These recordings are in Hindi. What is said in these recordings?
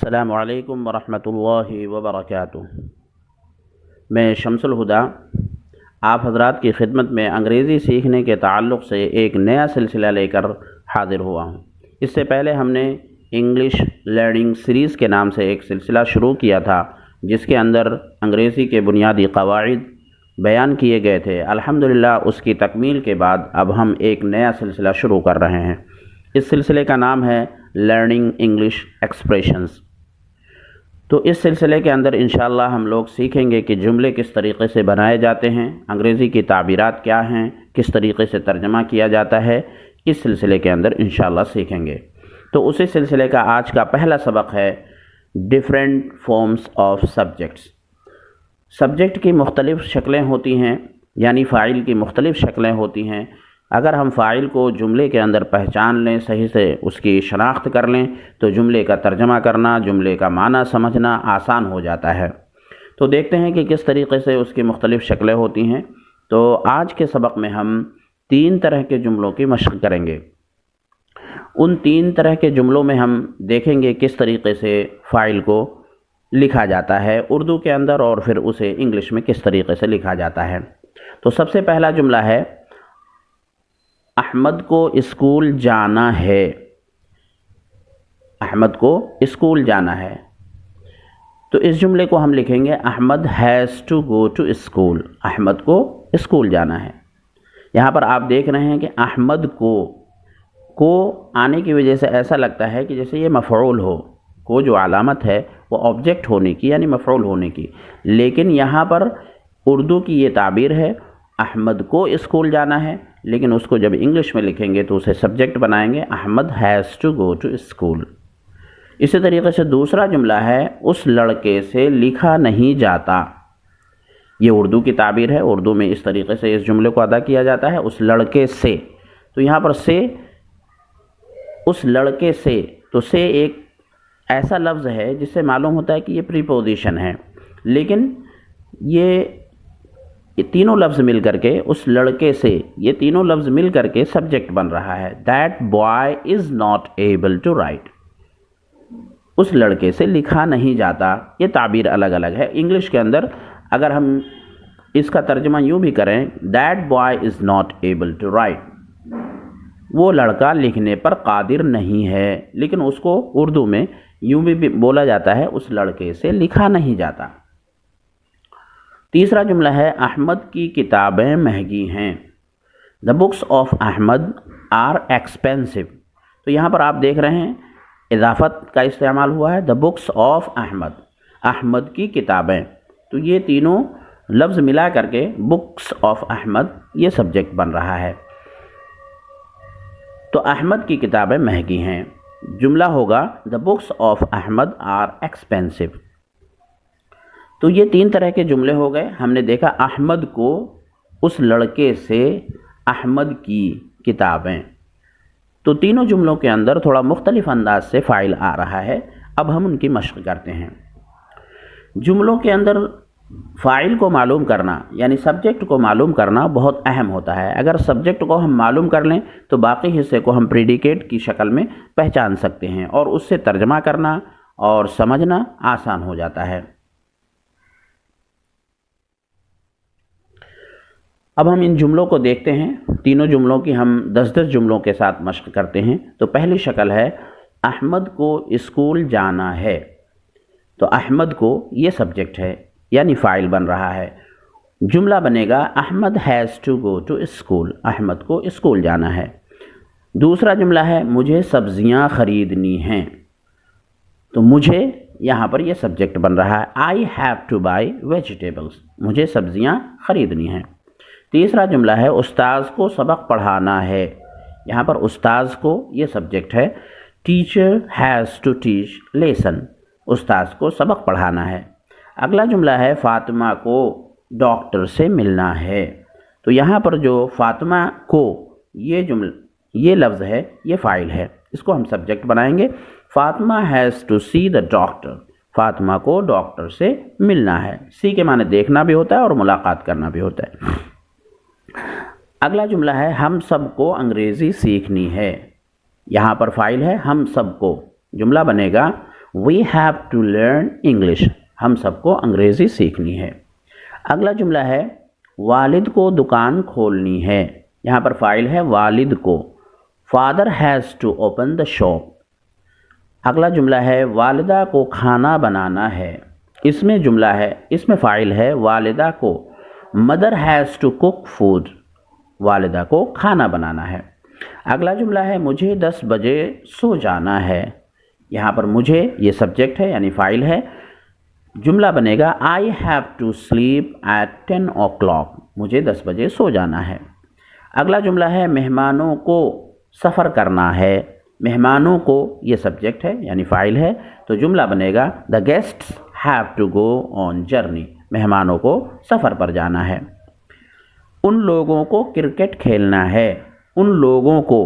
अस्सलामु अलैकुम वरहमतुल्लाहि वबरकातुहू। मैं शम्सुल हुदा आप हज़रात की खिदमत में अंग्रेज़ी सीखने के ताल्लुक़ से एक नया सिलसिला लेकर हाज़िर हुआ हूँ। इससे पहले हमने इंग्लिश लर्निंग सीरीज़ के नाम से एक सिलसिला शुरू किया था, जिसके अंदर अंग्रेज़ी के बुनियादी क़वाइद बयान किए गए थे। अल्हम्दुलिल्लाह उसकी तकमील के बाद अब हम एक नया सिलसिला शुरू कर रहे हैं। इस सिलसिले का नाम है लर्निंग इंग्लिश एक्सप्रेशंस। तो इस सिलसिले के अंदर इंशाअल्लाह हम लोग सीखेंगे कि जुमले किस तरीक़े से बनाए जाते हैं, अंग्रेज़ी की ताबीरात क्या हैं, किस तरीक़े से तर्जमा किया जाता है। इस सिलसिले के अंदर इंशाअल्लाह सीखेंगे। तो उसी सिलसिले का आज का पहला सबक है different forms of subjects. Subject की मुख्तलिफ़ शक्लें होती हैं, यानी फ़ाइल की मुख्तलिफ़ शक्लें होती हैं। अगर हम फ़ाइल को जुमले के अंदर पहचान लें, सही से उसकी शनाख्त कर लें, तो जुमले का तर्जमा करना, जुमले का माना समझना आसान हो जाता है। तो देखते हैं कि किस तरीक़े से उसकी मुख्तलिफ़ शक्लें होती हैं। तो आज के सबक में हम 3 तरह के जुमलों की मशक़ करेंगे। उन 3 तरह के जुमलों में हम देखेंगे किस तरीक़े से फ़ाइल को लिखा जाता है उर्दू के अंदर, और फिर उसे इंग्लिश में किस तरीक़े से लिखा जाता है। तो सबसे पहला जुमला है अहमद को स्कूल जाना है। अहमद को स्कूल जाना है। तो इस जुमले को हम लिखेंगे Ahmed has to go to school. Ahmed को स्कूल जाना है। यहाँ पर आप देख रहे हैं कि अहमद को आने की वजह से ऐसा लगता है कि जैसे ये मफ़ऊल हो। को जो अलामत है वो ऑब्जेक्ट होने की, यानी मफ़ऊल होने की, लेकिन यहाँ पर उर्दू की ये ताबीर है अहमद को स्कूल जाना है, लेकिन उसको जब इंग्लिश में लिखेंगे तो उसे सब्जेक्ट बनाएंगे Ahmed has to go to school. इसी तरीके से दूसरा जुमला है उस लड़के से लिखा नहीं जाता। ये उर्दू की ताबीर है, उर्दू में इस तरीके से इस जुमले को अदा किया जाता है, उस लड़के से। तो यहाँ पर से, उस लड़के से, तो से एक ऐसा लफ्ज़ है जिससे मालूम होता है कि ये प्रीपोजिशन है, लेकिन ये तीनों लफ्ज़ मिल करके उस लड़के से, ये तीनों लफ्ज़ मिल करके सब्जेक्ट बन रहा है। That boy is not able to write. उस लड़के से लिखा नहीं जाता। ये ताबीर अलग अलग है। इंग्लिश के अंदर अगर हम इसका तर्जुमा यूँ भी करें, that boy is not able to write, वो लड़का लिखने पर कादिर नहीं है, लेकिन उसको उर्दू में यूँ भी बोला जाता है उस लड़के से लिखा नहीं जाता। तीसरा जुमला है अहमद की किताबें महंगी हैं। The books of Ahmed are expensive. तो यहाँ पर आप देख रहे हैं इजाफत का इस्तेमाल हुआ है, the books of Ahmed, Ahmed की किताबें। तो ये तीनों लफ्ज़ मिला करके बुक्स ऑफ अहमद ये सब्जेक्ट बन रहा है। तो अहमद की किताबें महंगी हैं। जुमला होगा the books of Ahmed are expensive. तो ये 3 तरह के जुमले हो गए। हमने देखा अहमद को, उस लड़के से, अहमद की किताबें। तो तीनों जुमलों के अंदर थोड़ा मुख्तलिफ अंदाज से फ़ाइल आ रहा है। अब हम उनकी मशक़ करते हैं। जुमलों के अंदर फ़ाइल को मालूम करना, यानी सब्जेक्ट को मालूम करना बहुत अहम होता है। अगर सब्जेक्ट को हम मालूम कर लें तो बाकी हिस्से को हम प्रेडिकेट की शक्ल में पहचान सकते हैं, और उससे तर्जमा करना और समझना आसान हो जाता है। अब हम इन जुमलों को देखते हैं। तीनों जुमलों की हम 10-10 जुमलों के साथ मशक़ करते हैं। तो पहली शक्ल है अहमद को स्कूल जाना है। तो अहमद को ये सब्जेक्ट है, यानी फ़ाइल बन रहा है। जुमला बनेगा Ahmed has to go to school. Ahmed को स्कूल जाना है। दूसरा जुमला है मुझे सब्ज़ियाँ ख़रीदनी हैं। तो मुझे, यहाँ पर ये सब्जेक्ट बन रहा है, आई हैव टू बाई वेजिटेबल्स। मुझे सब्ज़ियाँ ख़रीदनी हैं। तीसरा जुमला है उस्ताज़ को सबक पढ़ाना है। यहाँ पर उस्ताज़ को ये सब्जेक्ट है, teacher has to teach lesson. उस्ताज़ को सबक पढ़ाना है। अगला जुमला है फ़ातिमा को डॉक्टर से मिलना है। तो यहाँ पर जो फ़ातिमा को, ये लफ्ज़ है, ये फ़ाइल है, इसको हम सब्जेक्ट बनाएंगे। Fatima has to see the doctor. Fatima को डॉक्टर से मिलना है। सी के माने देखना भी होता है और मुलाकात करना भी होता है। अगला जुमला है हम सबको अंग्रेज़ी सीखनी है। यहाँ पर फ़ाइल है हम सबको। जुमला बनेगा we have to learn English, हम सबको अंग्रेज़ी सीखनी है। अगला जुमला है वालिद को दुकान खोलनी है। यहाँ पर फ़ाइल है वालिद को, father has to open the shop. अगला जुमला है वालिदा को खाना बनाना है। इसमें जुमला है, इसमें फ़ाइल है वालिदा को, mother has to cook food, वालिदा को खाना बनाना है। अगला जुमला है मुझे 10 बजे सो जाना है। यहाँ पर मुझे ये सब्जेक्ट है यानी फ़ाइल है। जुमला बनेगा I have to sleep at 10 o'clock, मुझे 10 बजे सो जाना है। अगला जुमला है मेहमानों को सफ़र करना है। मेहमानों को ये सब्जेक्ट है यानी फ़ाइल है, तो जुमला बनेगा the guests have to go on journey, मेहमानों को सफ़र पर जाना है। उन लोगों को क्रिकेट खेलना है। उन लोगों को,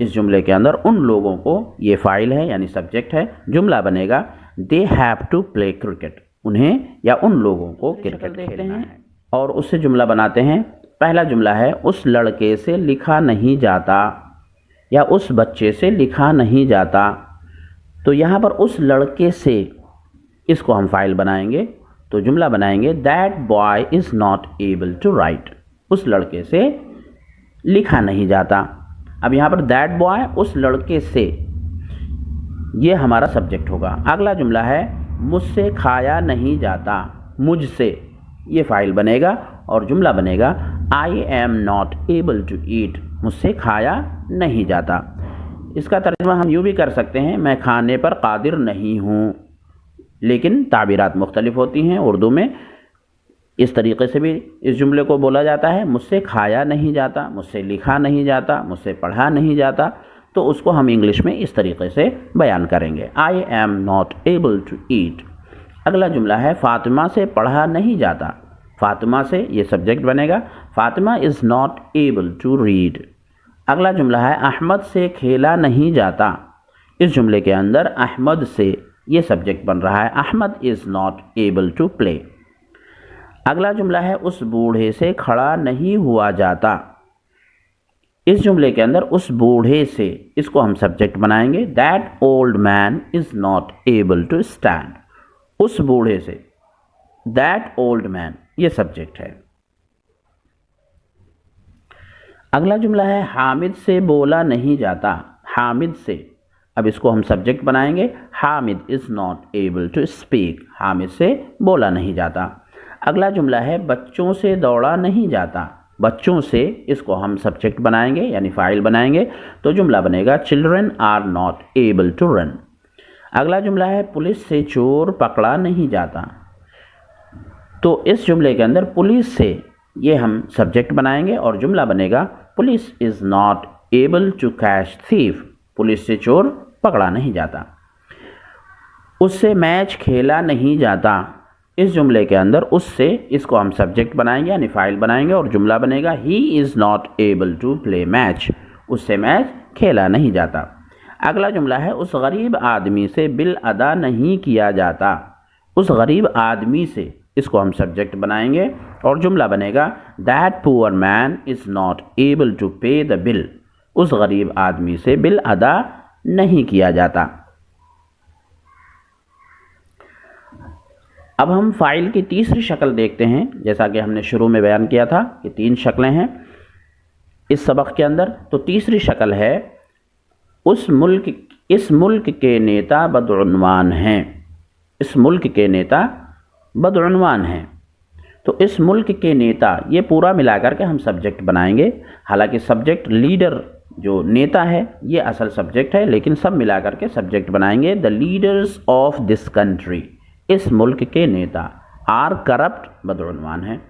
इस जुमले के अंदर उन लोगों को ये फ़ाइल है यानी सब्जेक्ट है। जुमला बनेगा they have to play cricket, उन्हें या उन लोगों को क्रिकेट खेलना है। और उससे जुमला बनाते हैं। पहला जुमला है उस लड़के से लिखा नहीं जाता या उस बच्चे से लिखा नहीं जाता। तो यहाँ पर उस लड़के से, इसको हम फ़ाइल बनाएंगे, तो जुमला बनाएंगे that boy is not able to write, उस लड़के से लिखा नहीं जाता। अब यहाँ पर दैट बॉय, उस लड़के से, ये हमारा सब्जेक्ट होगा। अगला जुमला है मुझसे खाया नहीं जाता, मुझसे, ये फ़ाइल बनेगा और जुमला बनेगा I am not able to eat, मुझसे खाया नहीं जाता। इसका तर्जुमा हम यूँ भी कर सकते हैं मैं खाने पर कादिर नहीं हूँ, लेकिन ताबीरात मुख्तलिफ होती हैं उर्दू में। इस तरीक़े से भी इस जुमले को बोला जाता है, मुझसे खाया नहीं जाता, मुझसे लिखा नहीं जाता, मुझसे पढ़ा नहीं जाता, तो उसको हम इंग्लिश में इस तरीक़े से बयान करेंगे I am not able to eat. अगला जुमला है फ़ातिमा से पढ़ा नहीं जाता। फ़ातिमा से ये सब्जेक्ट बनेगा, Fatima is not able to read. अगला जुमला है अहमद से खेला नहीं जाता। इस जुमले के अंदर अहमद से ये सब्जेक्ट बन रहा है, Ahmed is not able to play. अगला जुमला है उस बूढ़े से खड़ा नहीं हुआ जाता। इस जुमले के अंदर उस बूढ़े से, इसको हम सब्जेक्ट बनाएंगे that old man is not able to stand, उस बूढ़े से, दैट ओल्ड मैन, ये सब्जेक्ट है। अगला जुमला है हामिद से बोला नहीं जाता। हामिद से, अब इसको हम सब्जेक्ट बनाएंगे Hamid is not able to speak, Hamid से बोला नहीं जाता। अगला जुमला है बच्चों से दौड़ा नहीं जाता। बच्चों से, इसको हम सब्जेक्ट बनाएंगे यानी फ़ाइल बनाएंगे, तो जुमला बनेगा children are not able to run. अगला जुमला है पुलिस से चोर पकड़ा नहीं जाता। तो इस जुमले के अंदर पुलिस से, ये हम सब्जेक्ट बनाएंगे और जुमला बनेगा police is not able to catch thief, police से चोर पकड़ा नहीं जाता। उससे मैच खेला नहीं जाता। इस जुमले के अंदर उससे, इसको हम सब्जेक्ट बनाएंगे यानी फ़ाइल बनाएंगे और जुमला बनेगा he is not able to play match, उससे मैच खेला नहीं जाता। अगला जुमला है उस गरीब आदमी से बिल अदा नहीं किया जाता। उस गरीब आदमी से, इसको हम सब्जेक्ट बनाएंगे और जुमला बनेगा that poor man is not able to pay the bill, उस गरीब आदमी से बिल अदा नहीं किया जाता। अब हम फ़ाइल की तीसरी शक्ल देखते हैं। जैसा कि हमने शुरू में बयान किया था कि 3 शक्लें हैं इस सबक के अंदर, तो तीसरी शक्ल है इस मुल्क के नेता बदउन्वान हैं। इस मुल्क के नेता बदउन्वान हैं। तो इस मुल्क के नेता, ये पूरा मिलाकर के हम सब्जेक्ट बनाएंगे। हालांकि सब्जेक्ट लीडर जो नेता है ये असल सब्जेक्ट है, लेकिन सब मिलाकर के सब्जेक्ट बनाएंगे। The leaders of this country, इस मुल्क के नेता आर करप्ट, बदउन्वान है।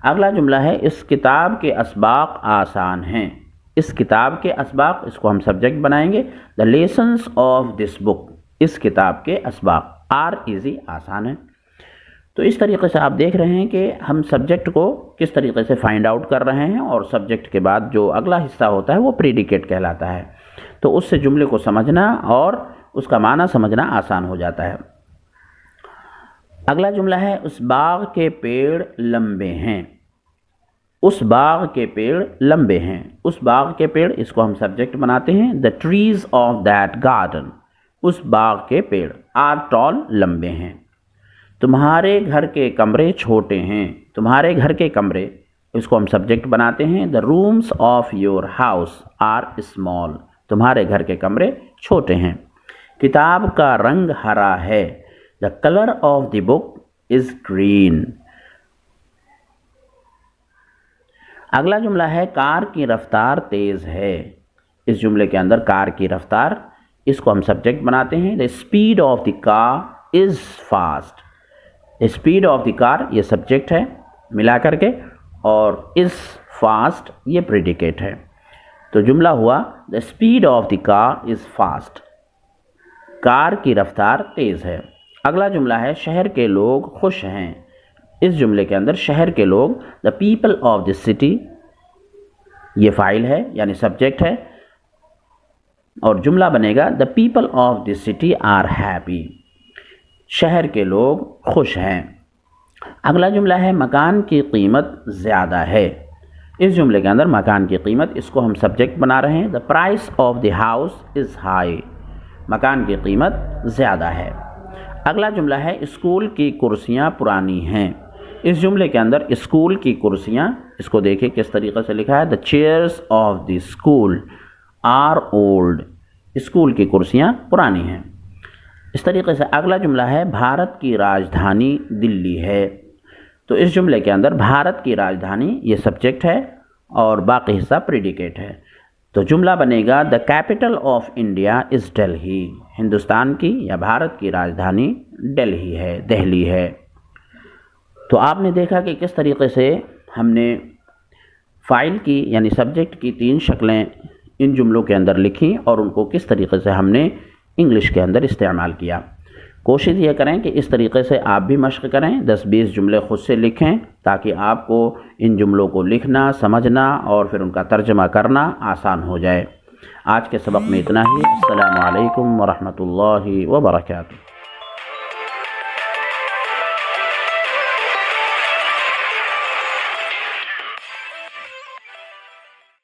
अगला जुमला है इस किताब के असबाक आसान हैं। इस किताब के असबाक, इसको हम सब्जेक्ट बनाएंगे the lessons of this book, इस किताब के असबाक आर इजी, आसान है। तो इस तरीके से आप देख रहे हैं कि हम सब्जेक्ट को किस तरीके से फाइंड आउट कर रहे हैं और सब्जेक्ट के बाद जो अगला हिस्सा होता है वो प्रीडिकेट कहलाता है। तो उससे जुमले को समझना और उसका माना समझना आसान हो जाता है। अगला जुमला है उस बाग के पेड़ लंबे हैं। उस बाग के पेड़ लंबे हैं। उस बाग के पेड़, इसको हम सब्जेक्ट बनाते हैं the trees of that garden, उस बाग के पेड़, आर टॉल लंबे हैं। तुम्हारे घर के कमरे छोटे हैं, तुम्हारे घर के कमरे, इसको हम सब्जेक्ट बनाते हैं। The rooms of your house are small, तुम्हारे घर के कमरे छोटे हैं। किताब का रंग हरा है, the colour of the book is green. अगला जुमला है कार की रफ्तार तेज़ है। इस जुमले के अंदर कार की रफ्तार, इसको हम सब्जेक्ट बनाते हैं। The speed of the car is fast, speed of the car ये सब्जेक्ट है मिला करके, और इज़ फास्ट ये प्रेडिकेट है। तो जुमला हुआ the speed of the car is fast, car की रफ्तार तेज़ है। अगला जुमला है शहर के लोग खुश हैं। इस जुमले के अंदर शहर के लोग, the people of the city ये फाइल है यानी सब्जेक्ट है, और जुमला बनेगा the people of the city are happy, शहर के लोग खुश हैं। अगला जुमला है मकान की कीमत ज़्यादा है। इस जुमले के अंदर मकान की कीमत, इसको हम सब्जेक्ट बना रहे हैं। The price of the house is high, मकान की कीमत ज़्यादा है। अगला जुमला है स्कूल की कुर्सियाँ पुरानी हैं। इस जुमले के अंदर स्कूल की कुर्सियाँ, इसको देखिए किस तरीके से लिखा है, the chairs of the school are old, school की कुर्सियाँ पुरानी हैं। इस तरीके से अगला जुमला है भारत की राजधानी दिल्ली है। तो इस जुमले के अंदर भारत की राजधानी ये सब्जेक्ट है और बाकी हिस्सा प्रेडिकेट है। तो जुमला बनेगा the capital of India is Delhi, Hindustan की या भारत की राजधानी दिल्ली है। तो आपने देखा कि किस तरीके से हमने फ़ाइल की यानी सब्जेक्ट की 3 शक्लें इन जुमलों के अंदर लिखी और उनको किस तरीके से हमने इंग्लिश के अंदर इस्तेमाल किया। कोशिश ये करें कि इस तरीके से आप भी मश्क करें, 10-20 जुमले ख़ुद से लिखें ताकि आपको इन जुमलों को लिखना, समझना और फिर उनका तर्जमा करना आसान हो जाए। आज के सबक में इतना ही। अस्सलामु अलैकुम व रहमतुल्लाहि व बरकातुहू।